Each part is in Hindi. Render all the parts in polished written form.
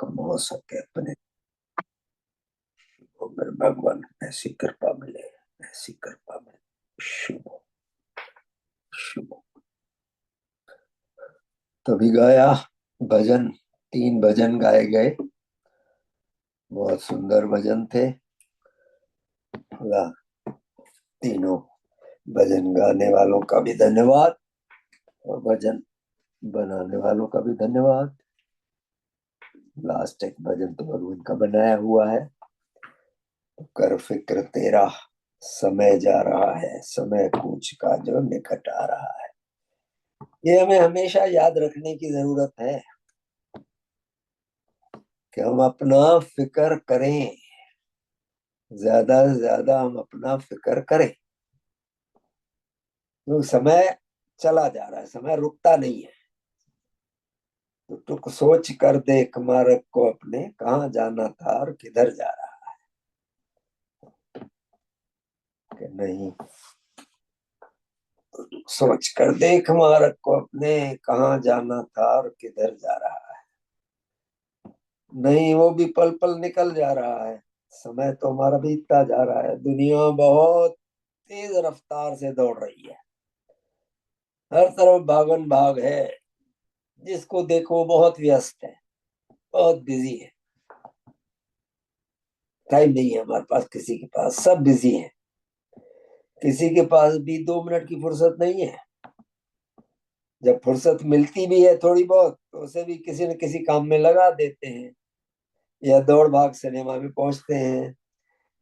कम हो सके अपने मेरे भगवान, ऐसी कृपा मिले, ऐसी कृपा मिले। शुभ शुभ। तभी गाया भजन, 3 भजन गाए गए, बहुत सुंदर भजन थे। तीनों भजन गाने वालों का भी धन्यवाद और भजन बनाने वालों का भी धन्यवाद। लास्ट एक भजन तो भगवान का बनाया हुआ है, कर फिक्र तेरा समय जा रहा है, समय कूच का जो निकट आ रहा है। ये हमें हमेशा याद रखने की जरूरत है कि हम अपना फिक्र करें, ज्यादा से ज्यादा हम अपना फिक्र करें, क्योंकि समय चला जा रहा है, समय रुकता नहीं है। तो तुक सोच कर देख मार्ग को अपने, कहाँ जाना था और किधर जा रहा है कि नहीं। सोच कर देख मार्ग को अपने, कहाँ जाना था और किधर जा रहा है। नहीं, वो भी पल पल निकल जा रहा है, समय तो हमारा बीतता जा रहा है। दुनिया बहुत तेज रफ्तार से दौड़ रही है, हर तरफ भागन भाग है, जिसको देखो बहुत व्यस्त है, बहुत बिजी है। टाइम नहीं है हमारे पास, किसी के पास, सब बिजी है। किसी के पास भी 2 मिनट की फुर्सत नहीं है। जब फुर्सत मिलती भी है थोड़ी बहुत, तो उसे भी किसी न किसी काम में लगा देते हैं, या दौड़ भाग सिनेमा में पहुंचते हैं,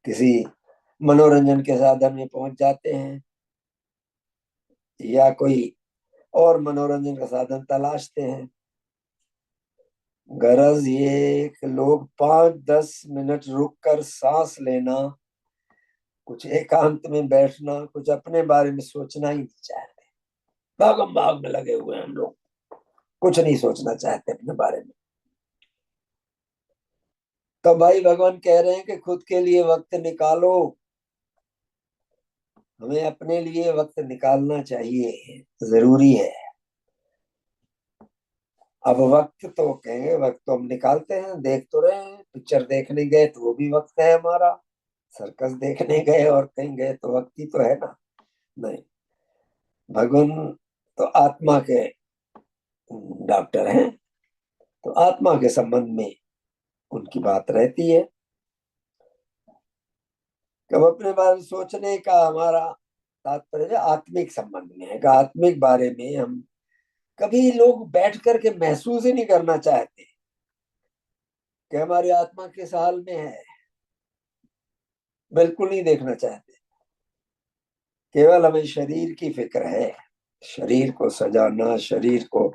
किसी मनोरंजन के साधन में पहुंच जाते हैं, या कोई और मनोरंजन का साधन तलाशते हैं। गरज ये कि लोग 5-10 मिनट रुक कर सांस लेना, कुछ एकांत में बैठना, कुछ अपने बारे में सोचना ही नहीं चाहते। भागम भाग में लगे हुए हैं हम लोग, कुछ नहीं सोचना चाहते अपने बारे में। तो भाई भगवान कह रहे हैं कि खुद के लिए वक्त निकालो। हमें अपने लिए वक्त निकालना चाहिए, जरूरी है। अब वक्त तो कहेंगे, वक्त तो हम निकालते हैं, देख तो रहे हैं। पिक्चर देखने गए तो वो भी वक्त है हमारा, सर्कस देखने गए और कहीं गए तो वक्त ही तो है ना। नहीं, भगवान तो आत्मा के डॉक्टर हैं, तो आत्मा के संबंध में उनकी बात रहती है। कब अपने बारे में सोचने का हमारा तात्पर्य आत्मिक संबंध में है, कि आत्मिक बारे में हम कभी लोग बैठ करके महसूस ही नहीं करना चाहते कि हमारी आत्मा किस हाल में है, बिल्कुल नहीं देखना चाहते। केवल हमें शरीर की फिक्र है, शरीर को सजाना, शरीर को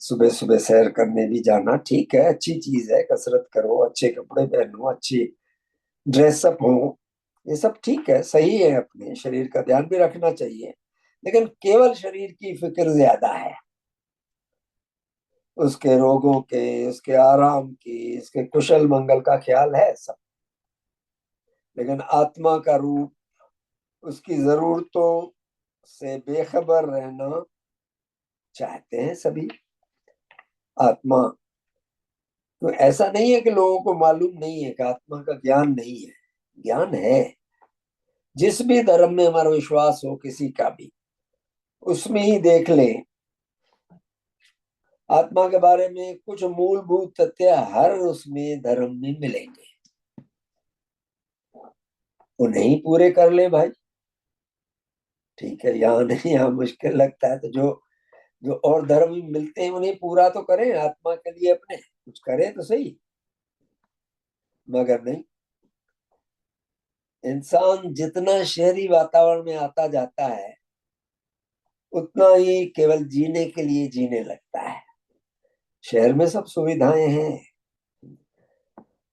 सुबह सुबह सैर करने भी जाना ठीक है, अच्छी चीज है। कसरत करो, अच्छे कपड़े पहनो, अच्छी ड्रेसअप हो, ये सब ठीक है, सही है। अपने शरीर का ध्यान भी रखना चाहिए, लेकिन केवल शरीर की फिक्र ज्यादा है। उसके रोगों के, उसके आराम की, उसके कुशल मंगल का ख्याल है सब, लेकिन आत्मा का रूप, उसकी जरूरतों से बेखबर रहना चाहते हैं सभी। आत्मा तो ऐसा नहीं है कि लोगों को मालूम नहीं है, कि आत्मा का ज्ञान नहीं है, ज्ञान है। जिस भी धर्म में हमारा विश्वास हो, किसी का भी, उसमें ही देख लें, आत्मा के बारे में कुछ मूलभूत तथ्य हर उसमें धर्म में मिलेंगे। उन्हें ही पूरे कर ले भाई, ठीक है। यहाँ नहीं, यहाँ मुश्किल लगता है, तो जो जो और धर्म में मिलते हैं उन्हें पूरा तो करें, आत्मा के लिए अपने कुछ करें तो सही। मगर नहीं, इंसान जितना शहरी वातावरण में आता जाता है, उतना ही केवल जीने के लिए जीने लगता है। शहर में सब सुविधाएं हैं,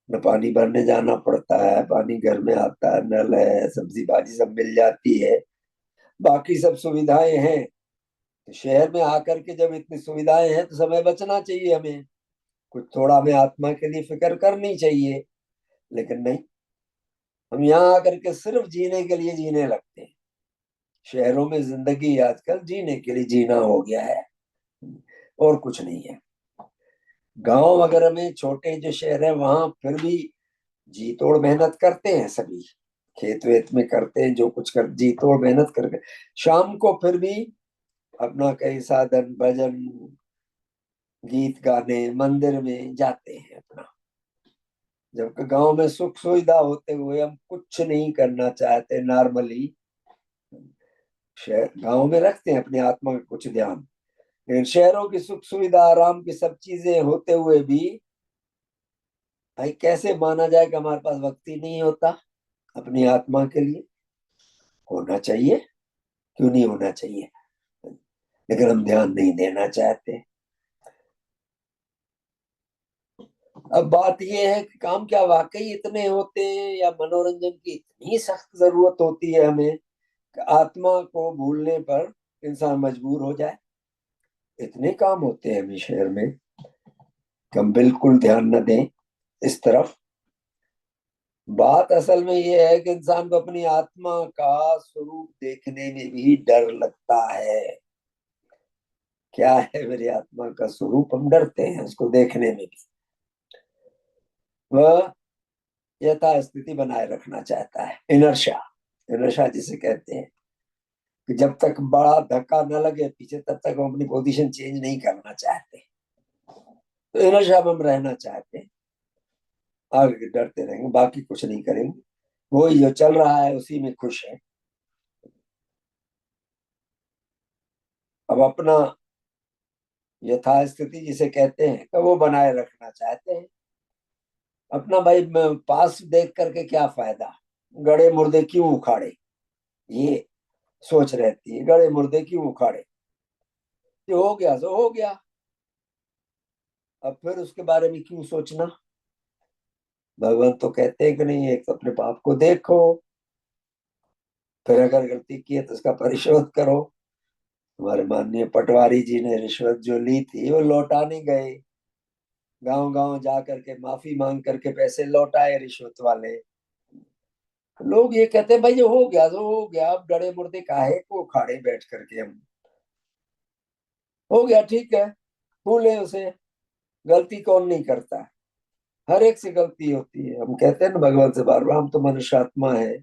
न पानी भरने जाना पड़ता है, पानी घर में आता है, नल है, सब्जी भाजी सब मिल जाती है, बाकी सब सुविधाएं हैं। तो शहर में आकर के जब इतनी सुविधाएं हैं, तो समय बचना चाहिए हमें, कुछ थोड़ा हमें आत्मा के लिए फिक्र करनी चाहिए। लेकिन नहीं, हम यहाँ आकर के सिर्फ जीने के लिए जीने लगते हैं। शहरों में जिंदगी आजकल जीने के लिए जीना हो गया है, और कुछ नहीं है। गांव वगैरह में, छोटे जो शहर है वहां फिर भी जी तोड़ मेहनत करते हैं सभी, खेत वेत में करते हैं, जो कुछ कर जी तोड़ मेहनत करके शाम को फिर भी अपना कई साधन भजन गीत गाने मंदिर में जाते हैं अपना। जबकि गांव में सुख सुविधा होते हुए हम कुछ नहीं करना चाहते नॉर्मली, शहर गांव में रखते हैं अपने आत्मा का कुछ ध्यान, लेकिन शहरों की सुख सुविधा आराम की सब चीजें होते हुए भी भाई कैसे माना जाए कि हमारे पास वक्त ही नहीं होता अपनी आत्मा के लिए। होना चाहिए, क्यों नहीं होना चाहिए, लेकिन हम ध्यान नहीं देना चाहते। अब बात यह है कि काम क्या वाकई इतने होते हैं या मनोरंजन की इतनी सख्त जरूरत होती है हमें कि आत्मा को भूलने पर इंसान मजबूर हो जाए। इतने काम होते हैं अभी शहर में कि हम बिल्कुल ध्यान न दें इस तरफ। बात असल में यह है कि इंसान को अपनी आत्मा का स्वरूप देखने में भी डर लगता है। क्या है मेरी आत्मा का स्वरूप, हम डरते हैं उसको देखने में भी। वह यथा स्थिति बनाए रखना चाहता है, इनर्शिया, इनर्शिया जिसे कहते हैं कि जब तक बड़ा धक्का न लगे पीछे तब तक हम अपनी पोजीशन चेंज नहीं करना चाहते। तो इनर्शिया में हम रहना चाहते हैं, आगे डरते रहेंगे, बाकी कुछ नहीं करेंगे, वही जो चल रहा है उसी में खुश है। अब अपना यथास्थिति जिसे कहते हैं तो वो बनाए रखना चाहते हैं अपना। भाई पास देख करके क्या फायदा, गड़े मुर्दे क्यों उखाड़े, ये सोच रहती है, गड़े मुर्दे क्यों उखाड़े, जो हो गया सो हो गया, अब फिर उसके बारे में क्यों सोचना। भगवान तो कहते हैं कि नहीं, एक तो अपने पाप को देखो, फिर अगर गलती की है तो उसका परिशोध करो। हमारे माननीय पटवारी जी ने रिश्वत जो ली थी वो लौटा नहीं गए, गांव गांव जा करके माफी मांग करके पैसे लौटाए रिश्वत वाले। लोग ये कहते हैं भाई जो हो गया जो हो गया, अब गड़े मुर्दे काहे को खाड़े बैठ करके हम, हो गया ठीक है, भूले उसे। गलती कौन नहीं करता, हर एक से गलती होती है। हम कहते हैं ना भगवान से बार बार, हम तो मनुष्य आत्मा है,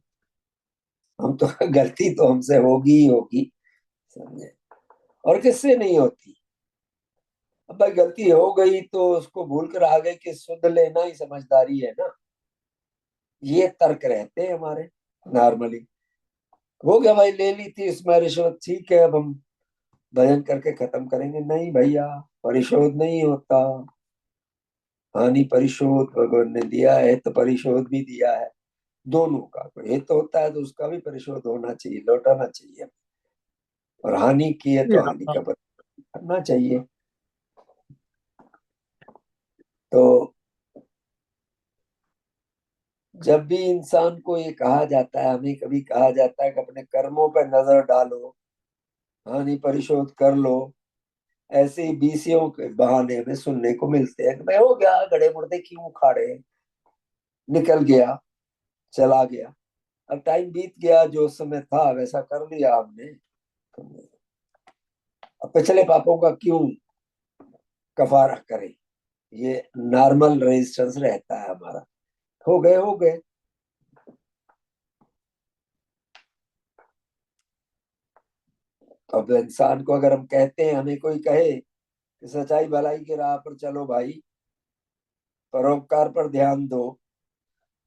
हम तो गलती तो हमसे होगी ही होगी, समझे, और किससे नहीं होती। अब भाई गलती हो गई तो उसको भूल कर आगे के सुध लेना ही समझदारी है ना, ये तर्क रहते हैं हमारे नॉर्मली। हो गया भाई, ले ली थी इसमें रिश्वत, ठीक है अब हम भजन करके खत्म करेंगे, नहीं भैया, परिशोध नहीं होता। हानि परिशोध भगवान ने दिया है तो परिशोध भी दिया है, दोनों का कोई हित होता है तो उसका भी परिशोध होना चाहिए, लौटाना चाहिए। और हानि की है तो हानि का परिशोध करना चाहिए। तो जब भी इंसान को ये कहा जाता है, हमें कभी कहा जाता है कि अपने कर्मों पर नजर डालो, हानि परिशोध कर लो, ऐसे ही बीसियों के बहाने हमें सुनने को मिलते हैं कि मैं हो गया, गड़े मुर्दे क्यों उखाड़े, निकल गया, चला गया, अब टाइम बीत गया, जो उस समय था वैसा कर लिया हमने, अब पिछले पापों का क्यों कफारा करें। ये नॉर्मल रेजिस्टेंस रहता है हमारा, हो गए हो गए। अब इंसान को अगर हम कहते हैं, हमें कोई कहे कि सच्चाई भलाई की राह पर चलो भाई, परोपकार पर ध्यान दो,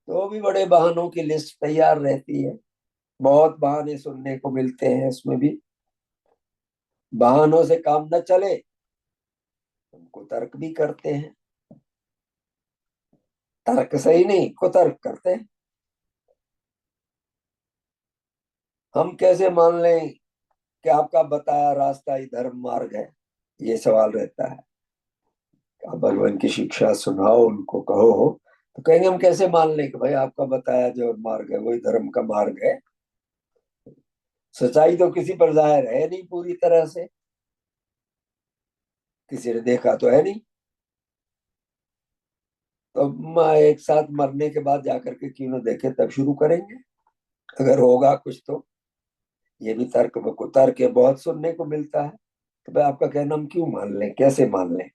तो भी बड़े बहानों की लिस्ट तैयार रहती है। बहुत बहाने सुनने को मिलते हैं इसमें भी। बहानों से काम न चले, हमको तर्क भी करते हैं, तर्क सही नहीं कुतर्क करते हैं। हम कैसे मान लें कि आपका बताया रास्ता ही धर्म मार्ग है, ये सवाल रहता है। आप भगवान की शिक्षा सुनाओ, उनको कहो हो, तो कहेंगे हम कैसे मान लें कि भाई आपका बताया जो मार्ग है वही धर्म का मार्ग है। सच्चाई तो किसी पर जाहिर है नहीं पूरी तरह से, किसी ने देखा तो है नहीं। तो एक साथ मरने के बाद जाकर के क्यों न देखे, तब शुरू करेंगे अगर होगा कुछ तो। ये भी तर्क कुतर्क है, बहुत सुनने को मिलता है। तो भाई आपका कहना हम क्यों मान लें, कैसे मान लें।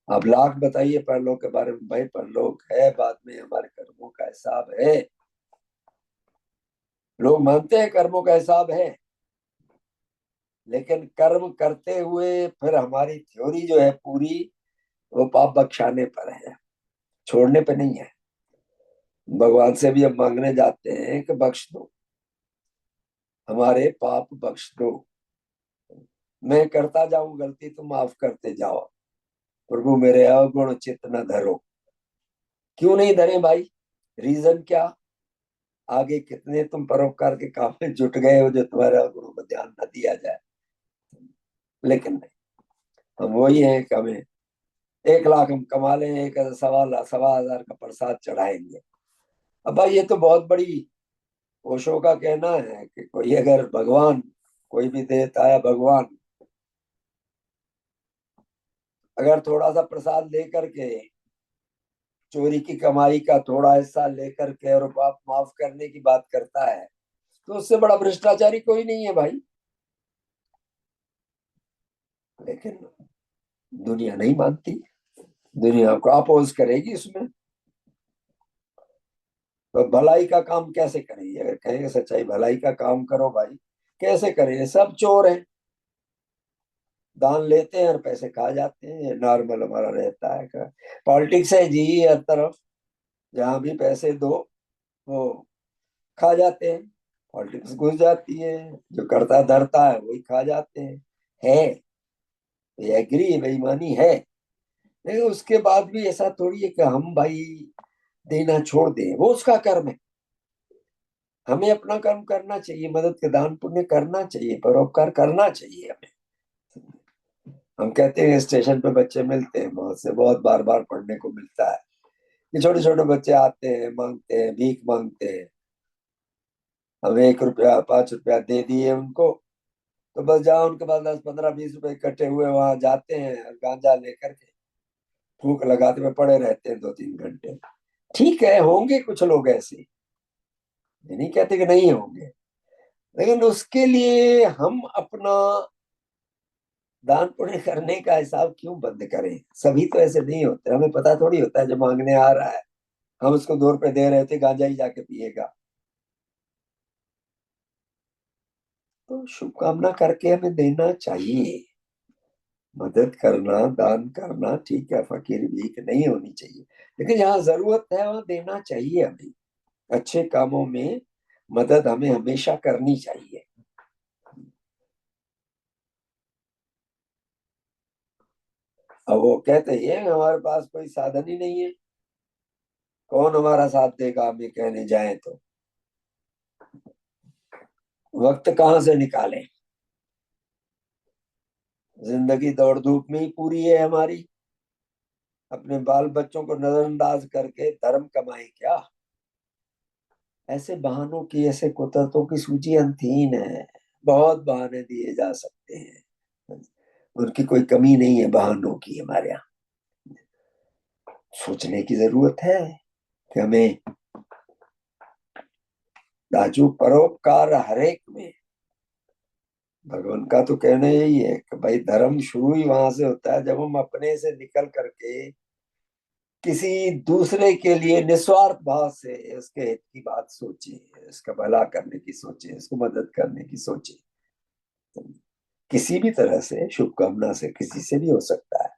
अब लाख बताइए परलोक के बारे में। भाई परलोक है, बाद में हमारे कर्मों का हिसाब है। लोग मानते हैं कर्मों का हिसाब है, लेकिन कर्म करते हुए फिर हमारी थ्योरी जो है पूरी, वो पाप बख्शाने पर है, छोड़ने पे नहीं है। भगवान से भी हम मांगने जाते हैं कि बख्श दो, हमारे पाप बख्श दो। मैं करता जाऊं गलती, तुम माफ करते जाओ, प्रभु मेरे अवगुण चित्त न धरो। क्यों नहीं धरे भाई? रीजन क्या? आगे कितने तुम परोपकार के काम में जुट गए हो जो तुम्हारे अवगुणों पर ध्यान न दिया जाए। लेकिन नहीं, हम वही हैं कि हमें 1 लाख हम कमा लें, एक सवा हजार का प्रसाद चढ़ाएंगे। अब भाई ये तो बहुत बड़ी, ओशो का कहना है कि कोई अगर भगवान, कोई भी देवता है भगवान, अगर थोड़ा सा प्रसाद लेकर के, चोरी की कमाई का थोड़ा हिस्सा लेकर के और पाप माफ करने की बात करता है, तो उससे बड़ा भ्रष्टाचारी कोई नहीं है भाई। लेकिन दुनिया नहीं मानती, दुनिया को अपोज करेगी इसमें। तो भलाई का काम कैसे करेंगे? अगर कहेंगे सच्चाई भलाई का काम करो भाई, कैसे करेंगे? सब चोर हैं, दान लेते हैं और पैसे खा जाते हैं। ये नॉर्मल हमारा रहता है का पॉलिटिक्स है जी, हर तरफ जहां भी पैसे दो वो खा जाते हैं, पॉलिटिक्स घुस जाती है, जो करता धरता है वही खा जाते हैं। है, ये एग्री, बेईमानी है। लेकिन उसके बाद भी ऐसा थोड़ी है कि हम भाई देना छोड़ दें, वो उसका कर्म है। हमें अपना कर्म करना चाहिए, मदद के दान पुण्य करना चाहिए, परोपकार करना चाहिए हमें। हम कहते हैं स्टेशन पे बच्चे मिलते हैं बहुत से, बहुत बार बार पढ़ने को मिलता है कि छोटे छोटे बच्चे आते हैं, मांगते हैं, भीख मांगते हैं। हम 1 रुपया 5 रुपया दे दिए उनको, तो बस जहाँ उनके पास 10 15 20 रुपए इकट्ठे हुए वहां जाते हैं और गांजा लेकर के फूक लगाते हुए पड़े रहते हैं 2 3 घंटे। ठीक है, होंगे कुछ लोग ऐसे, ये नहीं कहते कि नहीं होंगे, लेकिन उसके लिए हम अपना दान पुण्य करने का हिसाब क्यों बंद करें? सभी तो ऐसे नहीं होते, हमें पता थोड़ी होता है जो मांगने आ रहा है हम उसको 2 रुपए दे रहे थे, गांजा ही जाके पिएगा। तो शुभकामना करके हमें देना चाहिए, मदद करना, दान करना ठीक है, फकीर भीख नहीं होनी चाहिए, लेकिन जहाँ जरूरत है वहां देना चाहिए हमें। अच्छे कामों में मदद हमें हमेशा करनी चाहिए। अब वो कहते हैं हमारे पास कोई साधन ही नहीं है, कौन हमारा साथ देगा हमें कहने जाए तो? वक्त कहाँ से निकालें? जिंदगी दौड़ धूप में ही पूरी है हमारी। अपने बाल बच्चों को नजरअंदाज करके धर्म कमाए क्या? ऐसे बहानों की, ऐसे कुदरतों की सूची अनथीन है। बहुत बहाने दिए जा सकते हैं, उनकी कोई कमी नहीं है बहानों की हमारे यहाँ। सोचने की जरूरत है कि हमें दाजू परोपकार हरेक में। भगवान का तो कहना यही है कि भाई धर्म शुरू ही वहां से होता है जब हम अपने से निकल करके किसी दूसरे के लिए निस्वार्थ भाव से उसके हित की बात सोचे, उसका भला करने की सोचे, उसको मदद करने की सोचे। किसी भी तरह से, शुभकामना से, किसी से भी हो सकता है,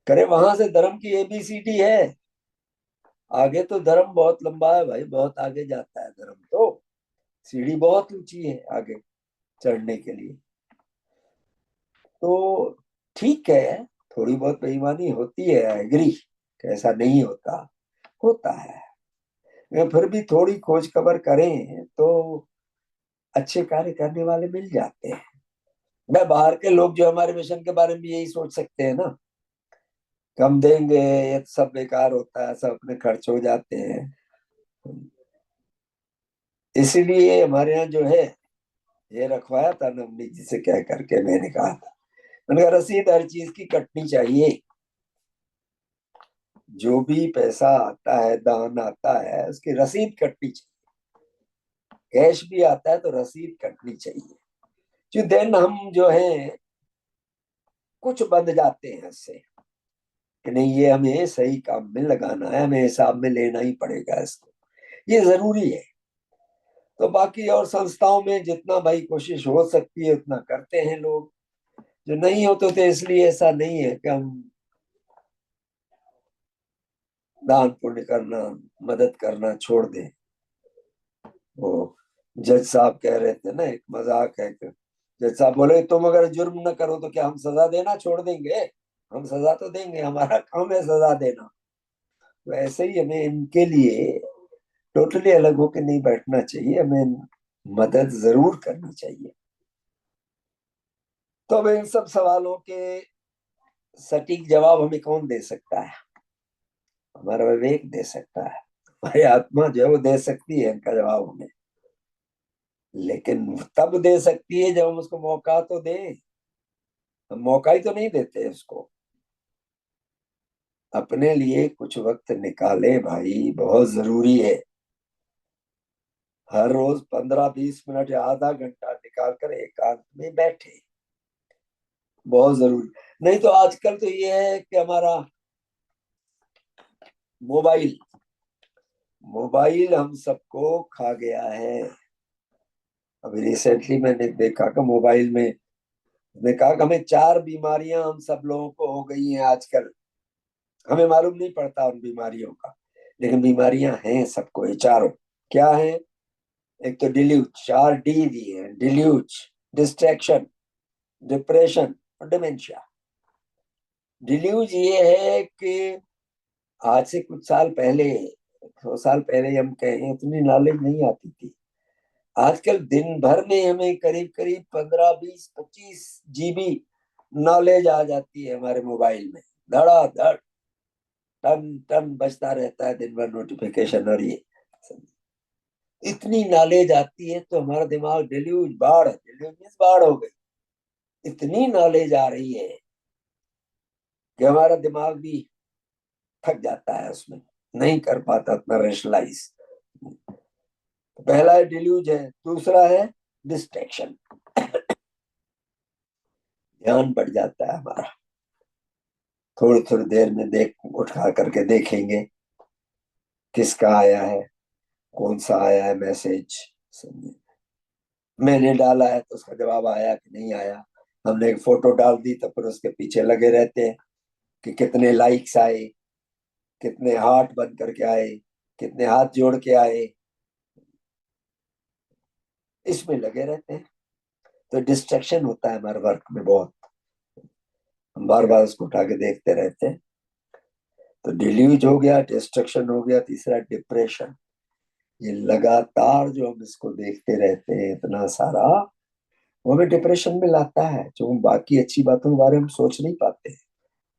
करे। वहां से धर्म की एबीसीडी है। आगे तो धर्म बहुत लंबा है भाई, बहुत आगे जाता है धर्म तो, सीढ़ी बहुत ऊंची है आगे चढ़ने के लिए। तो ठीक है, थोड़ी बहुत बेईमानी होती है, एग्री, ऐसा नहीं होता, होता है। लेकिन फिर भी थोड़ी खोज खबर करें तो अच्छे कार्य करने वाले मिल जाते हैं। मैं बाहर के लोग जो हमारे मिशन के बारे में भी यही सोच सकते हैं ना, कम देंगे, ये तो सब बेकार होता है, सब अपने खर्च हो जाते हैं। इसीलिए हमारे यहाँ जो है ये रखवाया था नवनीत जी से कह करके, मैंने कहा था, मैंने कहा रसीद हर चीज की कटनी चाहिए। जो भी पैसा आता है, दान आता है, उसकी रसीद कटनी चाहिए। कैश भी आता है तो रसीद कटनी चाहिए। जो देन हम जो है कुछ बंध जाते हैं इससे। कि नहीं, ये हमें सही काम में लगाना है, हमें हिसाब में लेना ही पड़ेगा इसको, ये जरूरी है। तो बाकी और संस्थाओं में जितना भाई कोशिश हो सकती है उतना करते हैं लोग, जो नहीं होते तो इसलिए ऐसा नहीं है कि हम दान पुण्य करना, मदद करना छोड़ दें। वो जज साहब कह रहे थे ना, एक मजाक है कि जज साहब बोले तुम अगर जुर्म न करो तो क्या हम सजा देना छोड़ देंगे? हम सजा तो देंगे, हमारा काम है सजा देना। तो ऐसे ही हमें इनके लिए टोटली अलग होकर नहीं बैठना चाहिए, हमें मदद जरूर करनी चाहिए। तो अब इन सब सवालों के सटीक जवाब हमें कौन दे सकता है? हमारा विवेक दे सकता है, हमारी आत्मा जो है वो दे सकती है इनका जवाब हमें। लेकिन तब दे सकती है जब हम उसको मौका तो दें। हम मौका ही तो नहीं देते उसको। अपने लिए कुछ वक्त निकाले भाई, बहुत जरूरी है। हर रोज 15-20 मिनट या आधा घंटा निकाल कर एकांत में बैठे, बहुत जरूरी। नहीं तो आजकल तो ये है कि हमारा मोबाइल मोबाइल हम सबको खा गया है। अभी रिसेंटली मैंने देखा कि मोबाइल में ने कहा कि हमें 4 बीमारियां हम सब लोगों को हो गई हैं आजकल। हमें मालूम नहीं पड़ता उन बीमारियों का, लेकिन बीमारियां हैं सबको, ये चारों। क्या है? एक तो डिल्यूज, 4 D दिए हैं, डिल्यूज, डिस्ट्रैक्शन, डिप्रेशन और डिमेंशिया। डिल्यूज ये है कि आज से कुछ साल पहले, 100 साल पहले हम कहें, इतनी नॉलेज नहीं आती थी। आजकल दिन भर में हमें करीब करीब 15-20-25 GB नॉलेज आ जाती है हमारे मोबाइल में, धड़ाधड़, टन टन बजता रहता है दिन भर नोटिफिकेशन। और ये इतनी नॉलेज आती है तो हमारा दिमाग डिल्यूज, बाढ़, डिल्यूज मीन्स बाढ़ हो गई। इतनी नॉलेज आ रही है कि हमारा दिमाग भी थक जाता है, उसमें नहीं कर पाता उतना रेशनलाइज। पहला है डिल्यूज है, दूसरा है डिस्ट्रैक्शन। ध्यान बढ़ जाता है हमारा, थोड़ी थोड़ी देर में देख उठा करके देखेंगे किसका आया है, कौन सा आया है मैसेज। मैंने डाला है तो उसका जवाब आया कि नहीं आया। हमने एक फोटो डाल दी तो फिर उसके पीछे लगे रहते हैं कि कितने लाइक्स आए, कितने हार्ट बन करके आए, कितने हाथ जोड़ के आए, इसमें लगे रहते हैं। तो डिस्ट्रैक्शन होता है हमारे वर्क में बहुत, हम बार बार उसको उठा के देखते रहते हैं। तो डिल्यूज हो गया, डिस्ट्रैक्शन हो गया, तीसरा डिप्रेशन। ये लगातार जो हम इसको देखते रहते हैं इतना सारा, वो हमें डिप्रेशन में लाता है, जो हम बाकी अच्छी बातों के बारे में हम सोच नहीं पाते,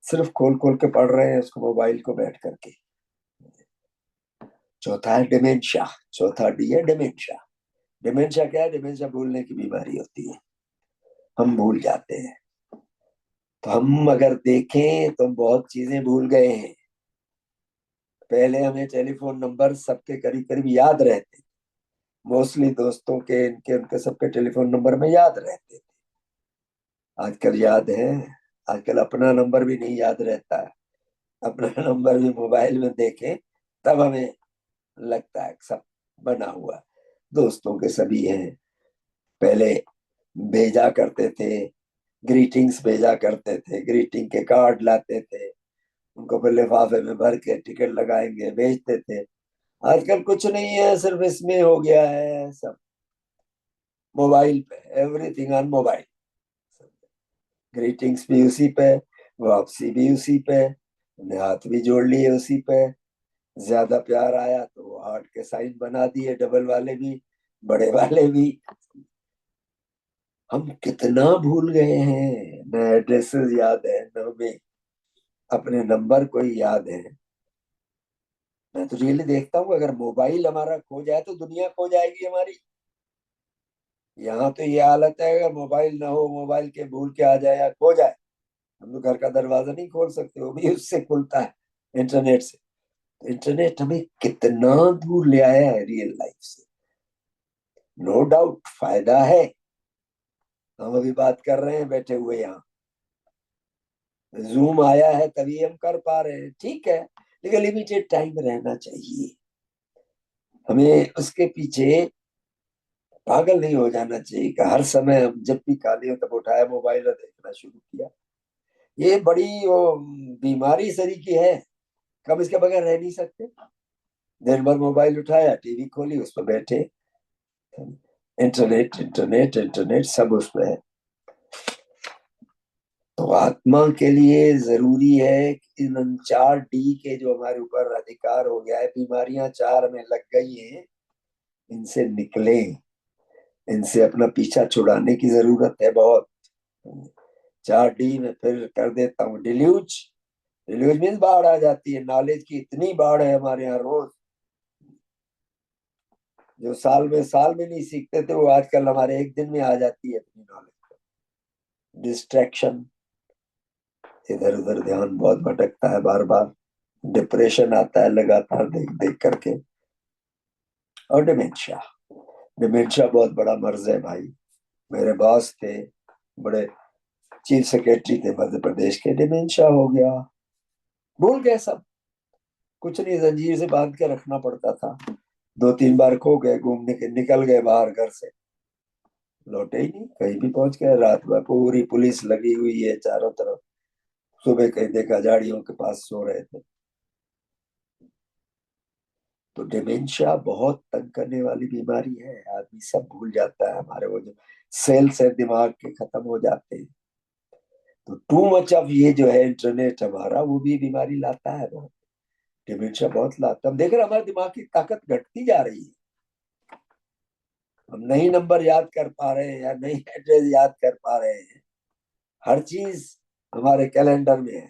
सिर्फ खोल खोल के पढ़ रहे हैं उसको, मोबाइल को बैठ करके। चौथा है डिमेंशिया, चौथा डी है डिमेंशिया। डिमेंशिया क्या है? डिमेंशिया भूलने की बीमारी होती है, हम भूल जाते हैं। तो हम अगर देखें तो हम बहुत चीजें भूल गए हैं। पहले हमें टेलीफोन नंबर सबके करीब करीब याद रहते, मोस्टली दोस्तों के, इनके उनके सबके टेलीफोन नंबर में याद रहते थे। आजकल याद है? आजकल अपना नंबर भी नहीं याद रहता है। अपना नंबर भी मोबाइल में देखें तब हमें लगता है सब बना हुआ, दोस्तों के सभी हैं। पहले भेजा करते थे, ग्रीटिंग्स भेजा करते थे, ग्रीटिंग के कार्ड लाते थे, उनको फिर लिफाफे में भर के टिकट लगाएंगे भेजते थे। आजकल कुछ नहीं है, सिर्फ इसमें हो गया है सब मोबाइल पे, एवरीथिंग ऑन मोबाइल। ग्रीटिंग्स भी उसी पे, वापसी भी उसी पे, हमने हाथ भी जोड़ लिए उसी पे। ज्यादा प्यार आया तो हार्ट के साइन बना दिए, डबल वाले भी, बड़े वाले भी। हम कितना भूल गए हैं, न एड्रेसेस याद है, न हमें अपने नंबर कोई याद है। मैं तो रियली देखता हूँ अगर मोबाइल हमारा खो जाए तो दुनिया खो जाएगी हमारी। यहाँ तो ये हालत है, अगर मोबाइल ना हो, मोबाइल के भूल के आ जाए या खो जाए, हम तो घर का दरवाजा नहीं खोल सकते, वो भी उससे खुलता है, इंटरनेट से। तो इंटरनेट हमें कितना दूर ले आया है रियल लाइफ से। नो डाउट फायदा है, हम अभी बात कर रहे हैं बैठे हुए यहाँ, जूम आया है तभी हम कर पा रहे हैं, ठीक है, लेकिन लिमिटेड टाइम रहना चाहिए। हमें उसके पीछे पागल नहीं हो जाना चाहिए कि हर समय हम जब भी खाली हो तब उठाया मोबाइल और देखना शुरू किया। ये बड़ी वो बीमारी सरी की है, कब इसके बगैर रह नहीं सकते। दिन भर मोबाइल उठाया, टीवी खोली, उस पर बैठे, इंटरनेट इंटरनेट इंटरनेट सब उस पर है। तो आत्मा के लिए जरूरी है कि इन 4D के जो हमारे ऊपर अधिकार हो गया है, बीमारियां 4 में लग गई हैं, इनसे निकले, इनसे अपना पीछा छुड़ाने की जरूरत है बहुत। 4D में फिर कर देता हूँ डिल्यूज। डिल्यूज मीन्स बाढ़ आ जाती है, नॉलेज की इतनी बाढ़ है हमारे यहाँ रोज। जो साल में नहीं सीखते थे वो आजकल हमारे एक दिन में आ जाती है अपनी नॉलेज। डिस्ट्रैक्शन, इधर उधर ध्यान बहुत भटकता है बार बार, डिप्रेशन आता है लगातार देख देख करके, और डिमेंशिया। डिमेंशिया बहुत बड़ा मर्ज है भाई। मेरे बॉस थे, बड़े चीफ सेक्रेटरी थे मध्य प्रदेश के, डिमेंशिया हो गया, भूल गए सब कुछ नहीं, जंजीर से बांध के रखना पड़ता था। 2-3 बार खो गए, घूमने के निकल गए बाहर घर से, लौटे ही नहीं, कहीं भी पहुंच गए, रात में पूरी पुलिस लगी हुई है चारों तरफ, सुबह कहीं देखा झाड़ियों के पास सो रहे थे। तो डिमेंशिया बहुत तंग करने वाली बीमारी है, आदमी सब भूल जाता है, हमारे वो जो सेल्स है दिमाग के खत्म हो जाते हैं। तो टू मच ऑफ ये जो है इंटरनेट हमारा, वो भी बीमारी लाता है बहुत, डिमेंशिया बहुत लाता है। हम देख रहे हैं हमारे दिमाग की ताकत घटती जा रही है, हम नई नंबर याद कर पा रहे हैं या नई एड्रेस याद कर पा रहे हैं, हर चीज हमारे कैलेंडर में है।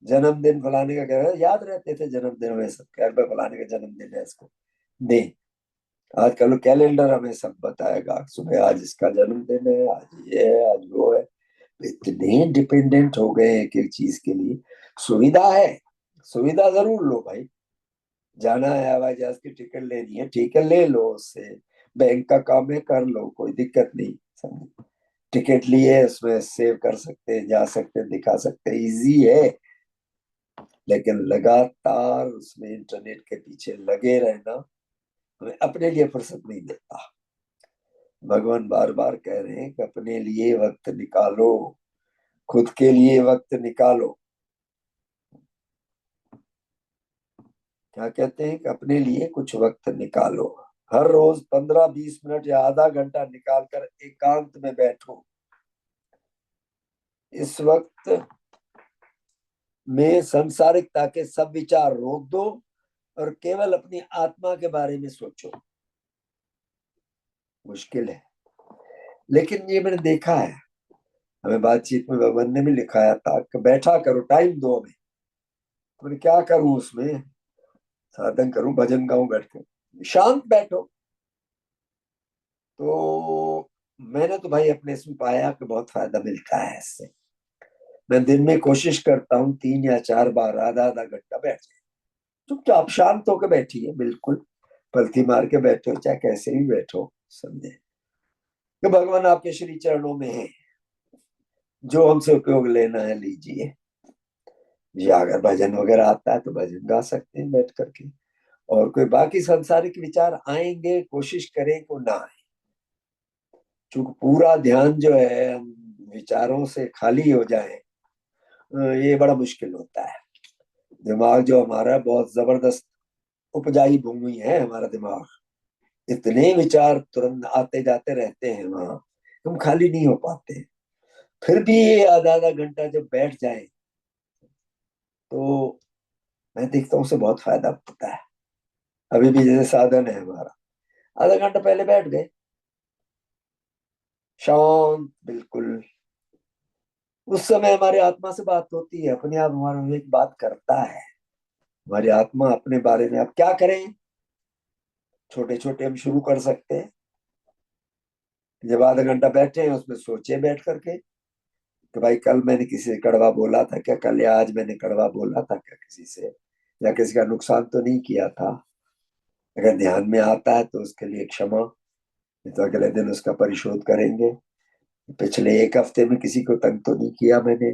जन्मदिन फलाने का कह रहे याद रहते थे जन्मदिन में सब, खैर पे फलाने का जन्मदिन है इसको दे, आजकल कैलेंडर हमें सब बताएगा, सुबह आज इसका जन्मदिन है, आज ये है, आज वो है। इतने डिपेंडेंट हो गए एक एक चीज के लिए। सुविधा है, सुविधा जरूर लो भाई, जाना है हवाई जहाज की टिकट लेनी है, ठीक है ले लो, उससे बैंक का काम है कर लो, कोई दिक्कत नहीं, समझे। टिकट लिए उसमें सेव कर सकते हैं, जा सकते हैं, दिखा सकते हैं, इजी है। लेकिन लगातार उसमें इंटरनेट के पीछे लगे रहना हमें अपने लिए फुर्सत नहीं देता। भगवान बार बार कह रहे हैं कि अपने लिए वक्त निकालो, खुद के लिए वक्त निकालो। क्या कहते हैं कि अपने लिए कुछ वक्त निकालो, हर रोज 15-20 मिनट या आधा घंटा निकाल कर एकांत में बैठो। इस वक्त में संसारिकता के सब विचार रोक दो और केवल अपनी आत्मा के बारे में सोचो। मुश्किल है, लेकिन ये मैंने देखा है, हमें बातचीत में भगवान ने भी लिखाया था कि बैठा करो, टाइम दो हमें। तो मैंने क्या करूं उसमें, साधन करूं, भजन गाऊं बैठ के, शांत बैठो। तो मैंने तो भाई अपने इसमें पाया कि बहुत फायदा मिलता है इससे। मैं दिन में कोशिश करता हूँ 3 या 4 बार आधा आधा घंटा बैठ जाए, चुपचाप शांत होकर बैठिए, बिल्कुल पलथी मार के बैठो, चाहे कैसे भी बैठो, समझे कि भगवान आपके श्री चरणों में है, जो हमसे उपयोग लेना है लीजिए। या अगर भजन वगैरह आता है तो भजन गा सकते हैं बैठ करके, और कोई बाकी सांसारिक विचार आएंगे कोशिश करें कि ना आए, क्योंकि पूरा ध्यान जो है हम विचारों से खाली हो जाए, ये बड़ा मुश्किल होता है। दिमाग जो हमारा बहुत जबरदस्त उपजाई भूमि है हमारा दिमाग, इतने विचार तुरंत आते जाते रहते हैं वहां, हम खाली नहीं हो पाते। फिर भी ये आधा आधा घंटा जब बैठ जाए तो मैं देखता हूँ उसे बहुत फायदा होता है। अभी भी जैसे साधन है हमारा, आधा घंटा पहले बैठ गए, शांत बिल्कुल, उस समय हमारी आत्मा से बात होती है, अपने आप हमारा विवेक बात करता है। हमारी आत्मा अपने बारे में, अब क्या करें, छोटे छोटे हम शुरू कर सकते हैं। जब आधा घंटा बैठे हैं उसमें सोचे बैठ करके कि भाई कल मैंने किसी से कड़वा बोला था क्या, कल या आज मैंने कड़वा बोला था क्या किसी से, या किसी का नुकसान तो नहीं किया था। अगर ध्यान में आता है तो उसके लिए क्षमा, नहीं तो अगले दिन उसका परिशोध करेंगे। पिछले 1 हफ्ते में किसी को तंग तो नहीं किया मैंने,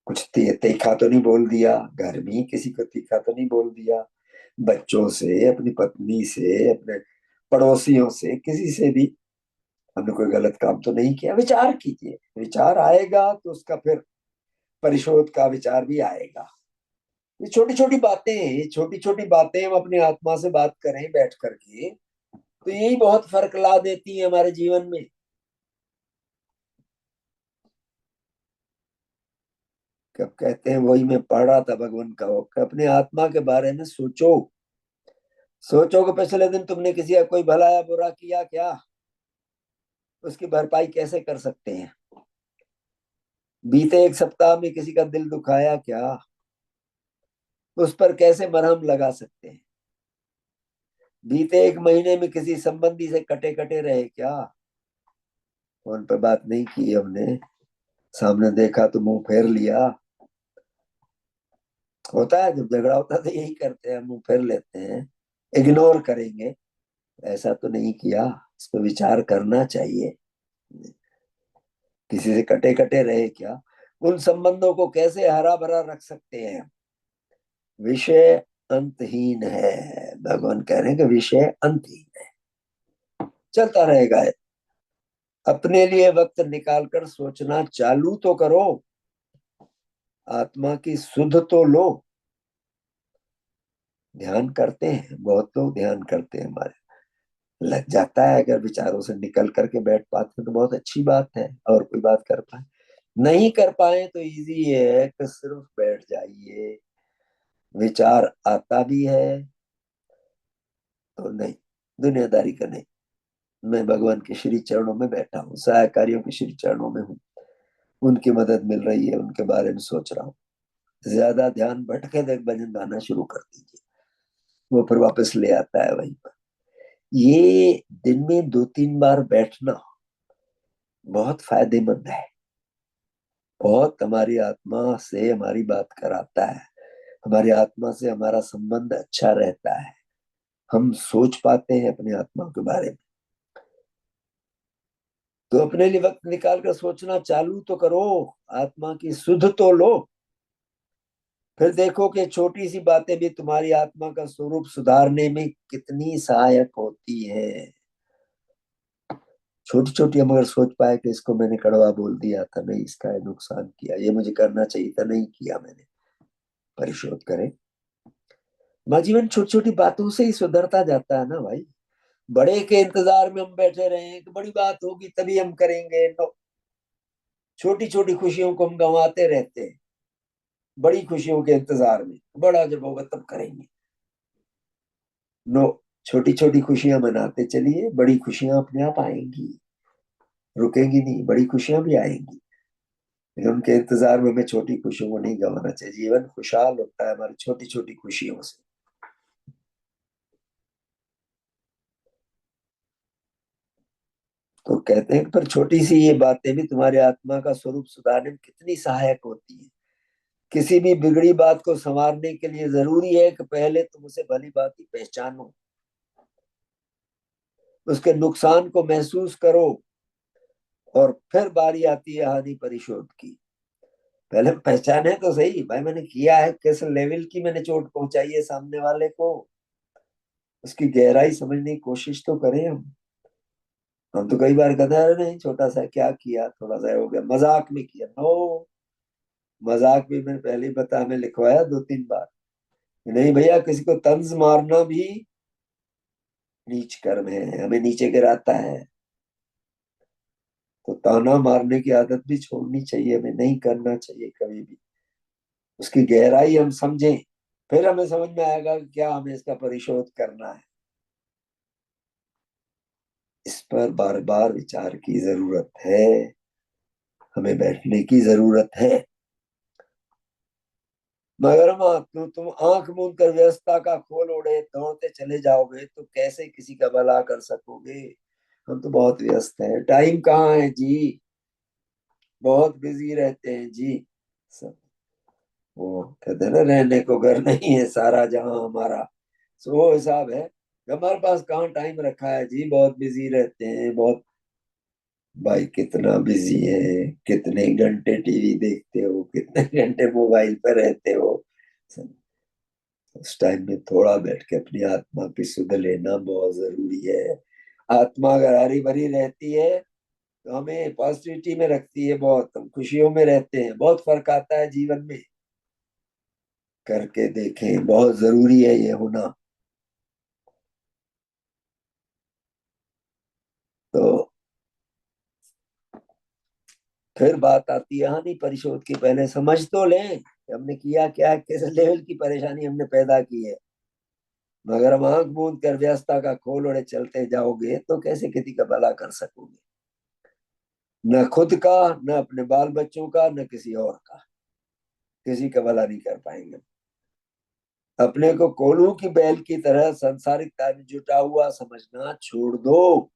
कुछ तीखा तो नहीं बोल दिया, घर में ही किसी को तीखा तो नहीं बोल दिया, बच्चों से, अपनी पत्नी से, अपने पड़ोसियों से, किसी से भी हमने कोई गलत काम तो नहीं किया। विचार कीजिए, विचार आएगा तो उसका फिर परिशोध का विचार भी आएगा। ये छोटी छोटी बातें, ये छोटी छोटी बातें हम अपनी आत्मा से बात करें बैठ करके, तो यही बहुत फर्क ला देती है हमारे जीवन में। कब कहते हैं, वही मैं पढ़ रहा था भगवान का वो, कि अपने आत्मा के बारे में सोचो। सोचो कि पिछले दिन तुमने किसी का कोई भला या बुरा किया क्या, उसकी भरपाई कैसे कर सकते हैं। बीते एक सप्ताह में किसी का दिल दुखाया क्या, उस पर कैसे मरहम लगा सकते हैं। बीते एक महीने में किसी संबंधी से कटे कटे रहे क्या, फोन पे बात नहीं की हमने, सामने देखा तो मुंह फेर लिया। होता है, जब झगड़ा होता है तो यही करते हैं, मुंह फेर लेते हैं, इग्नोर करेंगे। ऐसा तो नहीं किया, इस पर विचार करना चाहिए। किसी से कटे कटे रहे क्या, उन संबंधों को कैसे हरा भरा रख सकते हैं। विषय अंतहीन है, भगवान कह रहे हैं कि विषय अंतहीन है, चलता रहेगा। अपने लिए वक्त निकालकर सोचना चालू तो करो, आत्मा की सुध तो लो। ध्यान करते हैं, बहुत लोग ध्यान करते हैं, हमारे लग जाता है, अगर विचारों से निकल करके बैठ पाते हैं तो बहुत अच्छी बात है, और कोई बात कर पाए, नहीं कर पाए तो इजी है कि सिर्फ बैठ जाइए। विचार आता भी है तो नहीं, दुनियादारी का नहीं, मैं भगवान के श्री चरणों में बैठा हूँ, सहायकारियों के श्री चरणों में हूँ, उनकी मदद मिल रही है, उनके बारे में सोच रहा हूँ। ज्यादा ध्यान भटके तो एक भजन गाना शुरू कर दीजिए, वो फिर वापस ले आता है वहीं पर। ये दिन में 2-3 बार बैठना बहुत फायदेमंद है, बहुत हमारी आत्मा से हमारी बात कराता है, हमारी आत्मा से हमारा संबंध अच्छा रहता है, हम सोच पाते हैं अपनी आत्मा के बारे में। तो अपने लिए वक्त निकाल कर सोचना चालू तो करो, आत्मा की सुध तो लो। फिर देखो कि छोटी सी बातें भी तुम्हारी आत्मा का स्वरूप सुधारने में कितनी सहायक होती है। छोटी छोटी हम अगर सोच पाए कि इसको मैंने कड़वा बोल दिया था, नहीं इसका ये नुकसान किया, ये मुझे करना चाहिए था, नहीं किया मैंने, परिशोध करें। हमारा जीवन छोटी छोटी बातों से ही सुधरता जाता है ना भाई। बड़े के इंतजार में हम बैठे रहे हैं कि बड़ी बात होगी तभी हम करेंगे, नो। छोटी छोटी खुशियों को हम गंवाते रहते हैं बड़ी खुशियों के इंतजार में, बड़ा जब होगा तब करेंगे, नो। छोटी छोटी खुशियां मनाते चलिए, बड़ी खुशियां अपने आप आएंगी, रुकेंगी नहीं, बड़ी खुशियां भी आएंगी। लेकिन उनके इंतजार में हमें छोटी खुशियों को नहीं गंवाना चाहिए। जीवन खुशहाल होता है हमारी छोटी छोटी खुशियों से। तो कहते हैं कि पर छोटी सी ये बातें भी तुम्हारे आत्मा का स्वरूप सुधारने में कितनी सहायक होती है। किसी भी बिगड़ी बात को संवारने के लिए जरूरी है कि पहले तुम उसे भली भांति पहचानो, उसके नुकसान को महसूस करो, और फिर बारी आती है हानि परिशोध की। पहले पहचाने तो सही भाई, मैंने किया है, किस लेवल की मैंने चोट पहुंचाई है सामने वाले को, उसकी गहराई समझने की कोशिश तो करें हम। हम तो कई बार कहते हैं अरे नहीं छोटा सा क्या किया, थोड़ा सा हो गया, मजाक में किया, नो। मजाक भी मैंने पहले ही बता, मैं लिखवाया 2-3 बार, नहीं भैया किसी को तंज मारना भी नीच कर्म है, हमें नीचे गिराता है। तो ताना मारने की आदत भी छोड़नी चाहिए, हमें नहीं करना चाहिए कभी भी। उसकी गहराई हम समझें, फिर हमें समझ में आएगा कि क्या हमें इसका परिशोध करना है। इस पर बार बार विचार की जरूरत है, हमें बैठने की जरूरत है। मगर हम तुम आंख मूंद कर व्यस्तता का खोल ओढ़े दौड़ते चले जाओगे तो कैसे किसी का भला कर सकोगे। हम तो बहुत व्यस्त हैं, टाइम कहाँ है जी, बहुत बिजी रहते हैं जी सब। वो कहते हैं ना, रहने को घर नहीं है सारा जहां हमारा, सो वो हिसाब है। हमारे पास कहाँ टाइम रखा है जी, बहुत बिजी रहते हैं बहुत। भाई कितना बिजी है, कितने घंटे टीवी देखते हो, कितने घंटे मोबाइल पर रहते हो। उस टाइम में थोड़ा बैठ के अपनी आत्मा की सुध लेना बहुत जरूरी है। आत्मा अगर हरी भरी रहती है तो हमें पॉजिटिविटी में रखती है, बहुत हम खुशियों में रहते हैं, बहुत फर्क आता है जीवन में। करके देखें, बहुत जरूरी है ये होना। तो फिर बात आती है हानि परिशोध की। पहले समझ तो लें कि हमने किया क्या है, किस लेवल की परेशानी हमने पैदा की है। मगर हम आंख मूंद कर व्यस्तता का खोल ओढ़े चलते जाओगे तो कैसे किसी का भला कर सकोगे? न खुद का, न अपने बाल बच्चों का, न किसी और का। किसी का भला नहीं कर पाएंगे। अपने को कोल्हू की बैल की तरह संसारिकता में जुटा हुआ समझना छोड़ दो।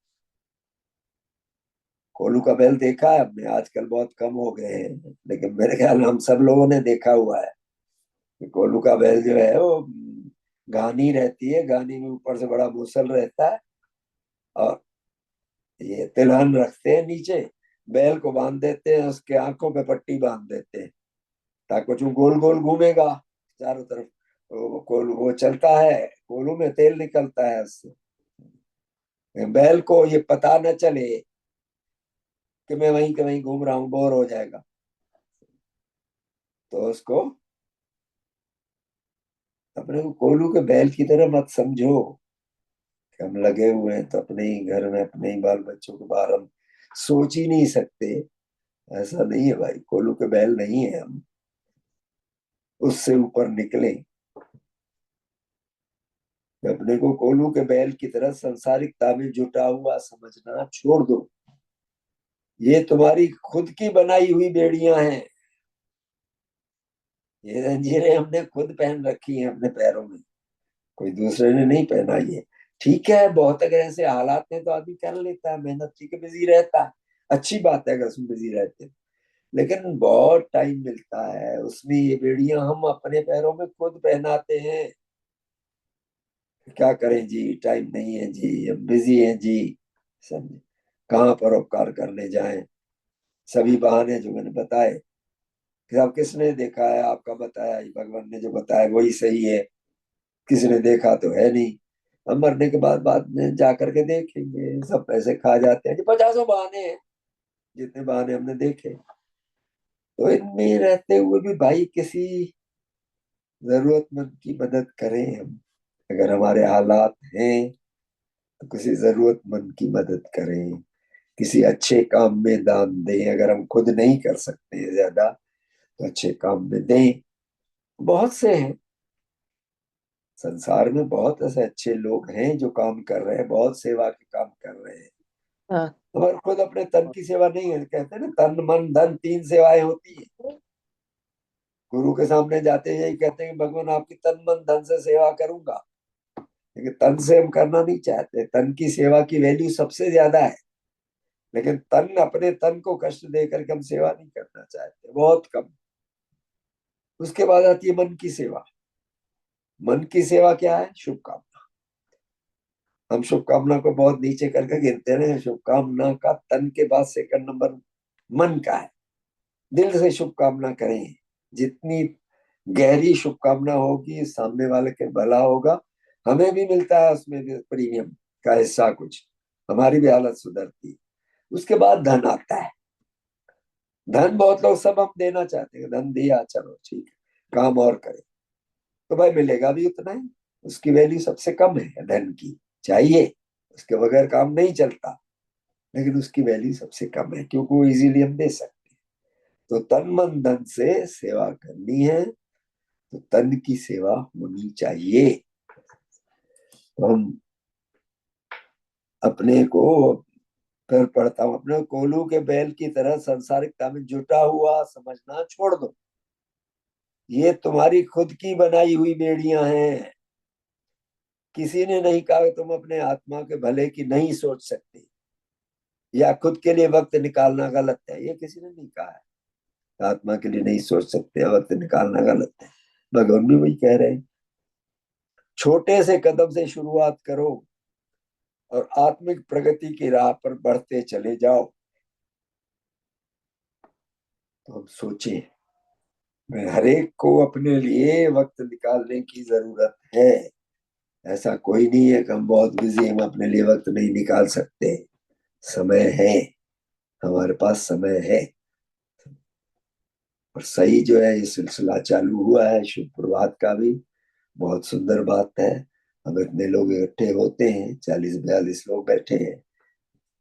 कोल्हू का बैल देखा है हमने, आजकल बहुत कम हो गए हैं, लेकिन मेरे ख्याल में हम सब लोगों ने देखा हुआ है कि कोल्हू का बैल जो है वो घानी रहती है, घानी में ऊपर से बड़ा मूसल रहता है, और ये तिलहन रखते हैं नीचे, बैल को बांध देते हैं, उसके आंखों पे पट्टी बांध देते हैं ताकि जो गोल गोल घूमेगा चारों तरफ। वो चलता है, कोल्हू में तेल निकलता है उससे। बैल को ये पता न चले कि मैं वहीं के वहीं घूम रहा हूँ, बोर हो जाएगा। तो उसको, अपने को कोल्हू के बैल की तरह मत समझो कि हम लगे हुए हैं तो अपने ही घर में अपने ही बाल बच्चों के बारे हम सोच ही नहीं सकते। ऐसा नहीं है भाई, कोल्हू के बैल नहीं है हम, उससे ऊपर निकले। अपने को कोल्हू के बैल की तरह संसारिकता में जुटा हुआ समझना छोड़ दो। ये तुम्हारी खुद की बनाई हुई बेड़ियां हैं। ये जंजीरें हमने खुद पहन रखी हैं अपने पैरों में, कोई दूसरे ने नहीं पहना ये। ठीक है, बहुत अगर ऐसे हालात में तो आदमी कर लेता है, मेहनत की बिजी रहता है, अच्छी बात है अगर उसमें बिजी रहते हैं। लेकिन बहुत टाइम मिलता है उसमें ये बेड़ियां हम अपने पैरों में खुद पहनाते हैं। क्या करें जी, टाइम नहीं है जी, हम बिजी हैं जी। समझे? कहाँ परोपकार करने जाएं? सभी बहाने जो मैंने बताए कि अब किसने देखा है, आपका बताया ही, भगवान ने जो बताया वही सही है। किसी ने देखा तो है नहीं। हम मरने के बाद में जा करके देखेंगे, सब पैसे खा जाते हैं जी, पचासों बहाने हैं जितने बहाने हमने देखे। तो इनमें रहते हुए भी भाई किसी जरूरतमंद की मदद करें हम। अगर हमारे हालात हैं तो किसी जरूरतमंद की मदद करें, किसी अच्छे काम में दान दें। अगर हम खुद नहीं कर सकते हैं ज्यादा तो अच्छे काम में दें। बहुत से हैं संसार में, बहुत ऐसे अच्छे लोग हैं जो काम कर रहे हैं, बहुत सेवा के काम कर रहे हैं। हाँ। हमारे खुद अपने तन की सेवा नहीं है, कहते हैं ना तन मन धन तीन सेवाएं होती है। गुरु के सामने जाते हैं यही कहते हैं कि भगवान आपकी तन मन धन से सेवा करूंगा। लेकिन तन से हम करना नहीं चाहते, तन की सेवा की वैल्यू सबसे ज्यादा है। लेकिन तन, अपने तन को कष्ट दे करके हम सेवा नहीं करना चाहते, बहुत कम। उसके बाद आती है मन की सेवा। मन की सेवा क्या है? शुभकामना। हम शुभकामना को बहुत नीचे करके गिनते रहे, शुभकामना का तन के बाद सेकंड नंबर मन का है। दिल से शुभकामना करें, जितनी गहरी शुभकामना होगी सामने वाले के भला होगा। हमें भी मिलता है उसमें भी प्रीमियम का हिस्सा कुछ, हमारी भी हालत सुधरती है। उसके बाद धन आता है। धन बहुत लोग सब हम देना चाहते हैं, धन दिया चलो ठीक है, काम और करें। तो भाई मिलेगा भी उतना ही, उसकी वैल्यू सबसे कम है धन की। चाहिए, उसके बगैर काम नहीं चलता, लेकिन उसकी वैल्यू सबसे कम है क्योंकि वो इजीली हम दे सकते हैं। तो तन मन धन से सेवा करनी है तो तन की सेवा होनी चाहिए। तो हम अपने को, फिर पढ़ता हूं, अपने कोल्हू के बैल की तरह संसारिकता में जुटा हुआ समझना छोड़ दो। ये तुम्हारी खुद की बनाई हुई बेड़ियां हैं। किसी ने नहीं कहा कि तुम अपने आत्मा के भले की नहीं सोच सकते, या खुद के लिए वक्त निकालना गलत है, ये किसी ने नहीं कहा है। आत्मा के लिए नहीं सोच सकते, वक्त निकालना गलत है। भगवान भी वही कह रहे हैं, छोटे से कदम से शुरुआत करो और आत्मिक प्रगति की राह पर बढ़ते चले जाओ। तो हम सोचें, हर एक को अपने लिए वक्त निकालने की जरूरत है। ऐसा कोई नहीं है कि हम बहुत बिजी, हम अपने लिए वक्त नहीं निकाल सकते। समय है, हमारे पास समय है। और सही जो है ये सिलसिला चालू हुआ है शुभ प्रभात का भी, बहुत सुंदर बात है। हम इतने लोग इकट्ठे होते हैं, 40-42 लोग बैठे हैं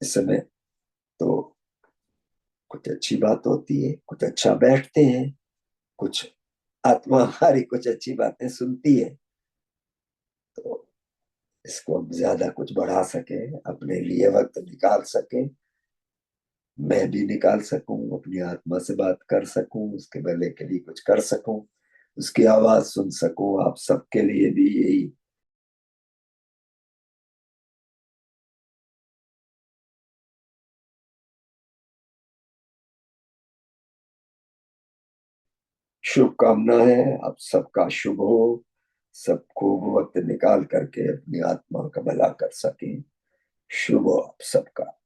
इस समय, तो कुछ अच्छी बात होती है, कुछ अच्छा बैठते हैं, कुछ आत्मा हमारी कुछ अच्छी बातें सुनती है। तो इसको हम ज्यादा कुछ बढ़ा सके, अपने लिए वक्त निकाल सके, मैं भी निकाल सकूं, अपनी आत्मा से बात कर सकूं, उसके भले के लिए कुछ कर सकूं, उसकी आवाज सुन सकूं, आप सबके लिए भी यही शुभकामना है। आप सबका शुभ हो, सब खूब वक्त निकाल करके अपनी आत्मा का भला कर सकें। शुभ हो आप सबका।